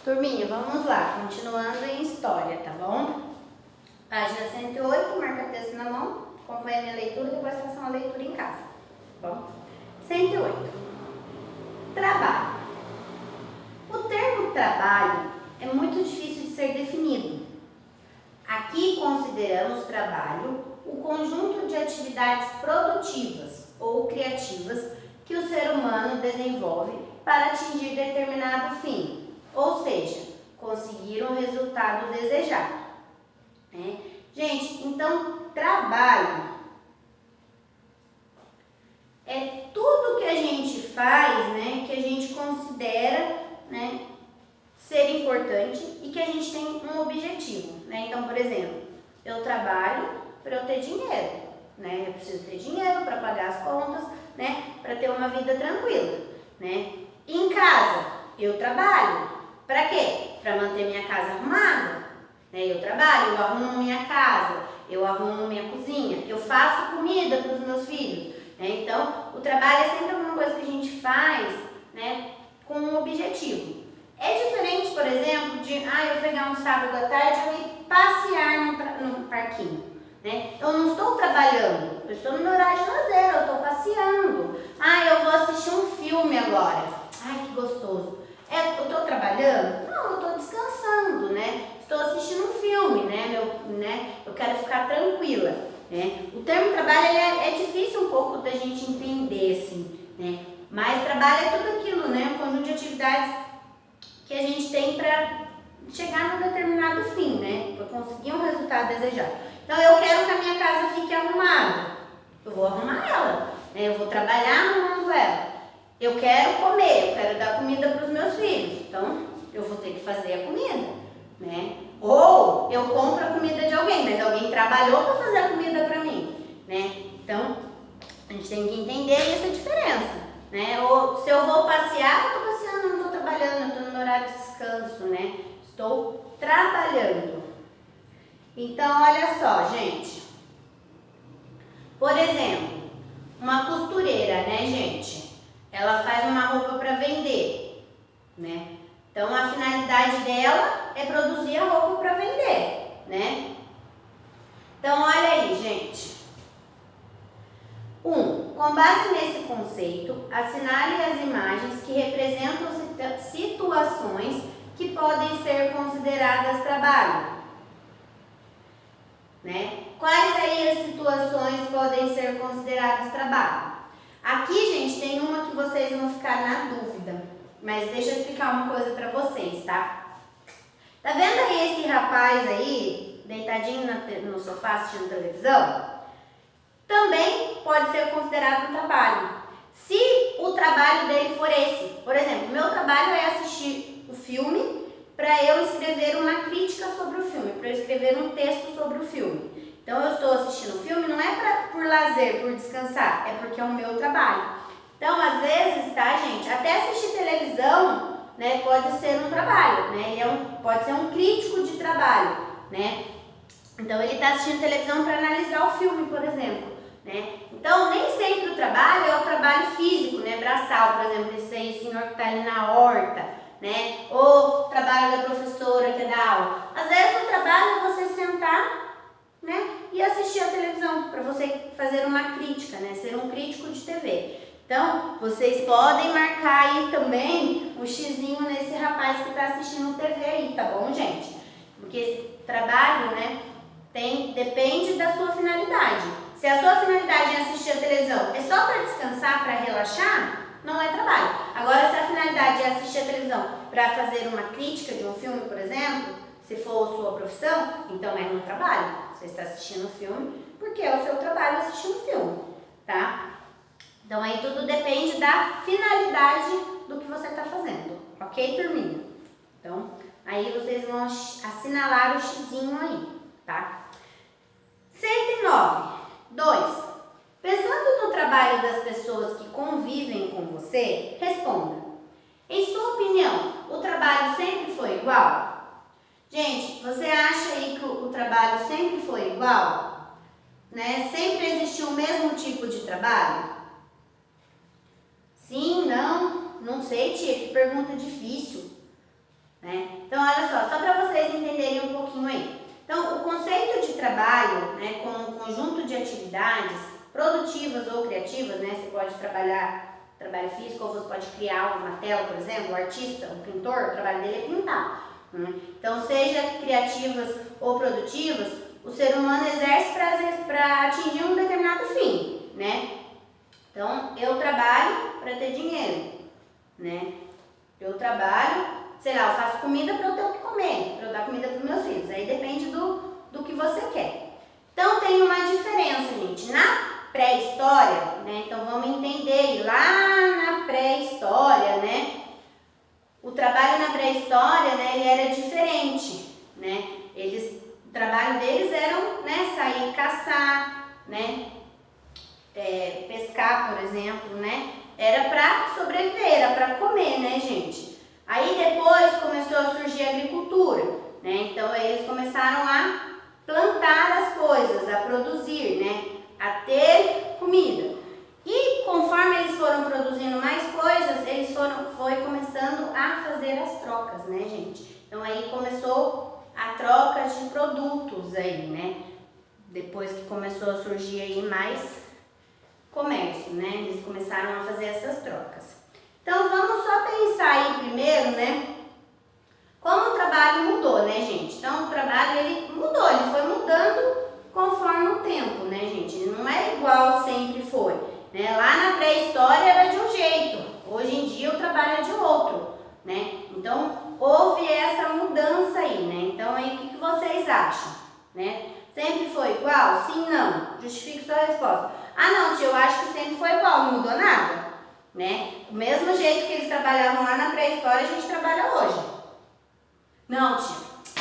Turminha, vamos lá, continuando em história, tá bom? Página 108, marca texto na mão, acompanha a minha leitura, depois faça uma leitura em casa, tá bom? 108. Trabalho. O termo trabalho é muito difícil de ser definido. Aqui consideramos trabalho o conjunto de atividades produtivas ou criativas que o ser humano desenvolve para atingir determinado fim, ou seja, conseguir um resultado desejado. Né? Gente, então trabalho é tudo que a gente faz, né, que a gente considera, né, ser importante e que a gente tem um objetivo. Né? Então, por exemplo, eu trabalho para eu ter dinheiro, né? Eu preciso ter dinheiro para pagar as contas, né, para ter uma vida tranquila, né? Em casa, eu trabalho para quê? Para manter minha casa arrumada, né? Eu trabalho, eu arrumo minha casa, eu arrumo minha cozinha, eu faço comida para os meus filhos, né? Então, o trabalho é sempre alguma coisa que a gente faz, né, com um objetivo. É diferente, por exemplo, de eu pegar um sábado à tarde e ir passear no parquinho. Né? Eu não estou trabalhando, eu estou no meu horário de lazer, eu estou passeando. Eu vou assistir um filme agora. Ai, que gostoso. Eu estou trabalhando? Não, eu estou descansando, né? Estou assistindo um filme, né? Eu quero ficar tranquila. Né? O termo trabalho é difícil um pouco da gente entender, assim, né? Mas trabalho é tudo aquilo, né? Um conjunto de atividades que a gente tem para chegar num determinado fim, né? Para conseguir um resultado desejado. Então, eu quero que a minha casa fique arrumada. Eu vou arrumar ela, né? Eu vou trabalhar arrumando ela. Eu quero comer, eu quero dar comida para os meus filhos. Então, eu vou ter que fazer a comida, né? Ou eu compro a comida de alguém, mas alguém trabalhou para fazer a comida para mim, né? Então, a gente tem que entender essa diferença, né? Ou se eu vou passear, eu estou passeando, não estou trabalhando, eu estou no meu horário de descanso, né? Estou trabalhando. Então, olha só, gente. Por exemplo, uma costureira, né, gente? Ela faz uma roupa para vender, né? Então, a finalidade dela é produzir a roupa para vender, né? Então, olha aí, gente. Com base nesse conceito, assinale as imagens que representam situações que podem ser consideradas trabalho. Né? Quais aí as situações podem ser consideradas trabalho? Aqui, gente, tem uma que vocês vão ficar na dúvida, mas deixa eu explicar uma coisa para vocês, tá? Tá vendo aí esse rapaz aí, deitadinho no sofá assistindo televisão? Também pode ser considerado um trabalho. Se o trabalho dele for esse, por exemplo, meu trabalho é assistir o filme para eu escrever uma crítica sobre o filme, para eu escrever um texto sobre o filme. Então, eu estou assistindo o filme não é por lazer, por descansar, é porque é o meu trabalho. Então, às vezes, tá, gente, até assistir televisão, né, pode ser um trabalho, né? Ele pode ser um crítico de trabalho, né? Então, ele está assistindo televisão para analisar o filme, por exemplo, né? Então, nem sempre o trabalho é o trabalho físico, né, braçal, por exemplo, esse aí, senhor que está ali na horta, né? Ou trabalho da professora que dá aula. Às vezes o trabalho é você sentar, né, e assistir a televisão, para você fazer uma crítica, né? Ser um crítico de TV. Então, vocês podem marcar aí também o xizinho nesse rapaz que está assistindo TV aí, tá bom, gente? Porque esse trabalho, né, depende da sua finalidade. Se a sua finalidade é assistir a televisão, é só para descansar, para relaxar, não é trabalho. Agora, se a finalidade é assistir a televisão para fazer uma crítica de um filme, por exemplo, se for sua profissão, então é um trabalho. Você está assistindo um filme porque é o seu trabalho assistir um filme, tá? Então, aí tudo depende da finalidade do que você está fazendo, ok, turminha? Então, aí vocês vão assinalar o xizinho aí, tá? 109. 2. Pensando no trabalho das pessoas que convivem com você, responda. Em sua opinião, o trabalho sempre foi igual? Gente, você acha aí que o trabalho sempre foi igual? Né? Sempre existiu o mesmo tipo de trabalho? Sim, não sei, tia, que pergunta difícil. Né? trabalho, né, com um conjunto de atividades produtivas ou criativas, né, você pode trabalho físico ou você pode criar uma tela, por exemplo, o artista, o pintor, o trabalho dele é pintar. Né? Então, seja criativas ou produtivas, o ser humano exerce para atingir um determinado fim, né? Então, eu trabalho para ter dinheiro, né? Eu trabalho, sei lá, eu faço comida para eu ter o que comer, para eu dar comida para os meus filhos. Aí depende do que você quer. Então, tem uma diferença, gente. Na pré-história, né? Então, vamos entender lá na pré-história, né? O trabalho na pré-história, né? Ele era diferente, né? O trabalho deles era, né? Sair caçar, né? Pescar, por exemplo, né? Era para sobreviver, era para comer, né, gente? Aí depois começou a surgir a agricultura, né? Então eles começaram a plantar as coisas, a produzir, né? A ter comida. E conforme eles foram produzindo mais coisas, eles foi começando a fazer as trocas, né, gente? Então aí começou a troca de produtos aí, né? Depois que começou a surgir aí mais comércio, né? Eles começaram a fazer essas trocas. Então vamos só pensar aí primeiro, né? Como o trabalho mudou, né, gente? Então o trabalho ele mudou, ele foi mudando conforme o tempo, né, gente? Ele não é igual sempre foi, né? Lá na pré-história era de um jeito, hoje em dia o trabalho é de outro, né? Então houve essa mudança aí, né? Então aí o que vocês acham, né? Sempre foi igual? Sim, não? Justifique sua resposta. Ah, não, tia, eu acho que sempre foi igual, não mudou nada, né? O mesmo jeito que eles trabalhavam lá na pré-história, a gente trabalha hoje. Não, tia,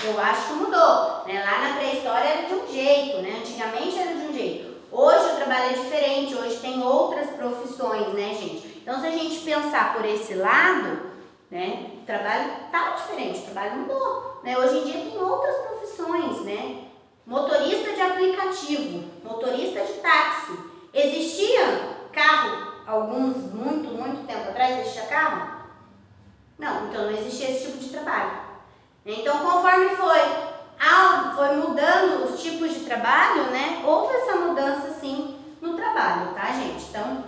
eu acho que mudou, né? Lá na pré-história era de um jeito, né? Antigamente era de um jeito. Hoje o trabalho é diferente, hoje tem outras profissões, né, gente? Então, se a gente pensar por esse lado, né, o trabalho tá diferente, o trabalho mudou, né? Hoje em dia tem outras profissões, né? Motorista de aplicativo, motorista de táxi. Existia carro, muito tempo atrás, existia carro? Não, então não existia esse tipo de trabalho. Então, conforme foi mudando os tipos de trabalho, né, houve essa mudança, sim, no trabalho, tá, gente? Então,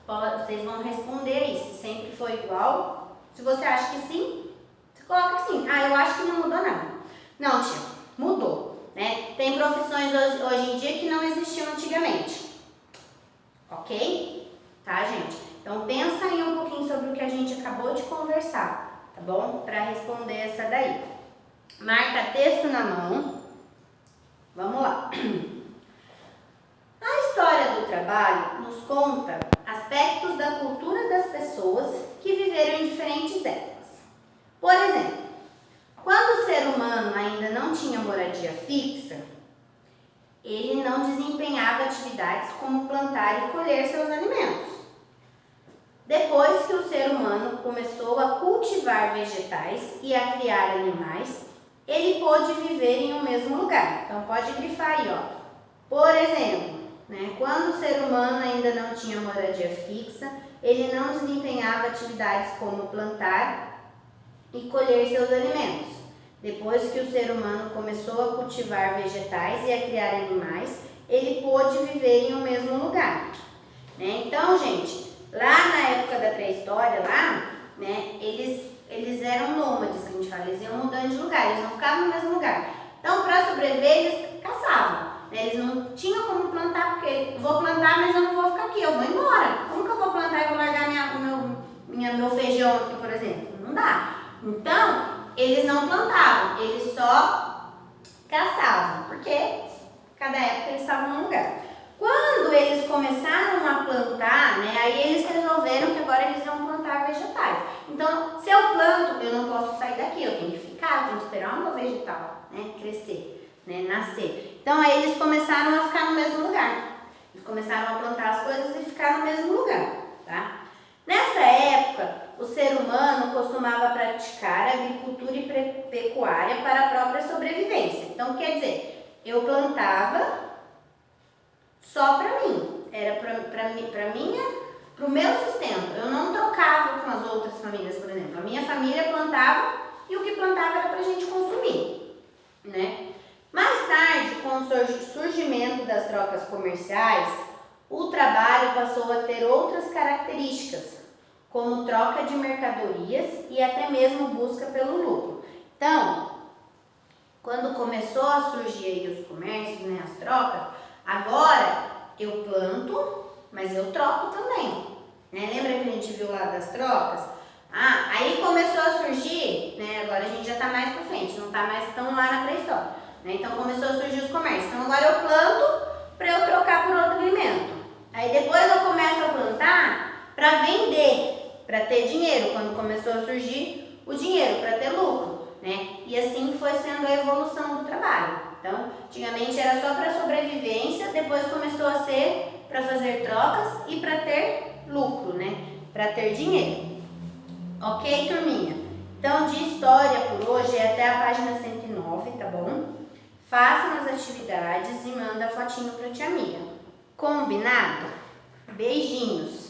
vocês vão responder aí, se sempre foi igual. Se você acha que sim, você coloca que sim. Ah, eu acho que não mudou nada. Não, tia, mudou, né? Tem profissões hoje em dia que não existiam antigamente. Ok? Tá, gente? Então, pensa aí um pouquinho sobre o que a gente acabou de conversar, tá bom? Para responder essa daí. Marca texto na mão. Vamos lá. A história do trabalho nos conta aspectos da cultura das pessoas que viveram em diferentes épocas. Por exemplo, quando o ser humano ainda não tinha moradia fixa, ele não desempenhava atividades como plantar e colher seus alimentos. Depois que o ser humano começou a cultivar vegetais e a criar animais, ele pôde viver em um mesmo lugar. Então pode grifar aí, ó. Por exemplo, né, quando o ser humano ainda não tinha moradia fixa, ele não desempenhava atividades como plantar e colher seus alimentos. Depois que o ser humano começou a cultivar vegetais e a criar animais, ele pôde viver em um mesmo lugar. Né? Então, gente, lá na época da pré-história, né, eles eram nômades, que a gente fala, eles iam mudando de lugar, eles não ficavam no mesmo lugar. Então, para sobreviver, eles caçavam. Né? Eles não tinham como plantar, porque vou plantar, mas eu não vou ficar aqui, eu vou embora. Como que eu vou plantar e vou largar meu feijão aqui, por exemplo? Não dá. Então, eles não plantavam, eles só caçavam, porque cada época eles estavam num lugar. Quando eles começaram a plantar, né, aí eles resolveram que agora eles iam plantar vegetais. Então, se eu planto, eu não posso sair daqui, eu tenho que ficar, eu tenho que esperar o meu vegetal, né, crescer, né, nascer. Então, aí eles começaram a ficar no mesmo lugar. Eles começaram a plantar as coisas e ficar no mesmo lugar, tá? Nessa época, o ser humano costumava praticar agricultura e pecuária para a própria sobrevivência. Então, quer dizer, eu plantava só para mim, era para o meu sustento. Eu não trocava com as outras famílias, por exemplo. A minha família plantava e o que plantava era para a gente consumir, né? Mais tarde, com o surgimento das trocas comerciais, o trabalho passou a ter outras características, como troca de mercadorias e até mesmo busca pelo lucro. Então, quando começou a surgir aí os comércios, né, as trocas, agora eu planto, mas eu troco também. Né? Lembra que a gente viu lá das trocas? Aí começou a surgir, né, agora a gente já está mais para frente, não está mais tão lá na pré-história. Né? Então começou a surgir os comércios. Então agora eu planto para eu trocar por outro alimento. Aí depois eu começo a plantar para vender, para ter dinheiro, quando começou a surgir o dinheiro, para ter lucro. Né? E assim foi sendo a evolução do trabalho. Então, antigamente era só para sobrevivência, depois começou a ser para fazer trocas e para ter lucro, né? Para ter dinheiro. Ok, turminha? Então, de história por hoje é até a página 109, tá bom? Façam as atividades e manda a fotinho para tia amiga. Combinado? Beijinhos!